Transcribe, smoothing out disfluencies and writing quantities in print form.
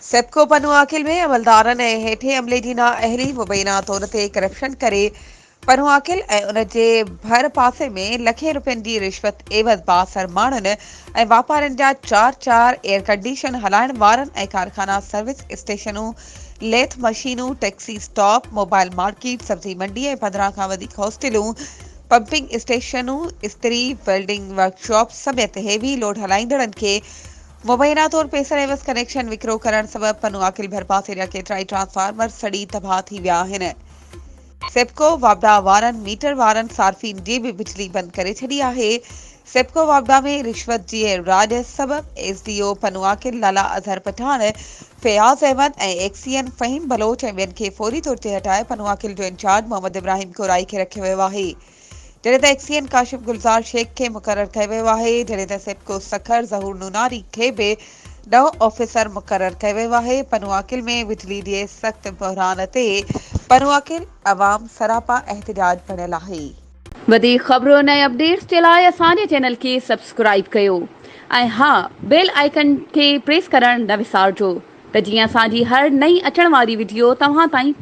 सेप्को पनुआकिल में अमलदारनि ऐं हेठे अमले जी नाअहली मुबैना तौर ते करप्शन करे पनुआकिल ऐं उन जे भर पासे में लखे रुपयनि जी रिश्वत एवज़ बासर माण्हुनि ऐं वापारियुनि जा चार एयर कंडीशन हलाइण वारनि ऐं कारखाना सर्विस स्टेशनूं लेथ मशीनूं टैक्सी स्टॉप मोबाइल मार्केट सब्जी मंडी ऐं 15 खां वधीक हॉस्टलूं पंपिंग स्टेशनूं इस्त्री वेल्डिंग वर्कशॉप समेत हेवी लोड हलाईंदड़नि खे मुबैना तौर पेसर एवज़ कनेक्शन विकिरो करण सबबि पनुआकिल भरपासे जा केतिरा ई ट्रांसफार्मर सड़ी तबाह थी विया आहिनि। सेप्को वापडा वारनि मीटर वारनि सार्फिन जी बि बिजली बंदि करे छॾी आहे। सेप्को वापडा में रिश्वत जी राॼ सबबि एसडीओ पनुआकिल लाला अज़हर पठान फयाज़ अहमद ऐं एक्सीएन फ़हीम बलोच ऐं ॿियनि खे फौरी तौर ते हटाए पनुआकिल जो इंचार्ज मोहम्मद इब्राहिम कोराई खे रखियो वियो आहे। जॾहिं त एक्सीएन काशिफ गुलज़ार शेख खे मुक़ररु कयो वियो आहे, जॾहिं त सेप्को सखर ज़हूर नूनारी खे बि नओं ऑफिसर मुक़ररु कयो वियो आहे। पनुआकिल में बिजली जे सख़्त बहिरान ते पनुआकिल अवाम सरापा एहतिजाज बणियल आहे। वधीक ख़बरुनि ऐं अपडेट्स जे लाइ असांजे चैनल खे सब्सक्राइब कयो ऐं हा बेल आइकन खे प्रेस करणु न विसारिजो त जीअं असांजी हर नई अचण वारी वीडियो तव्हां ताईं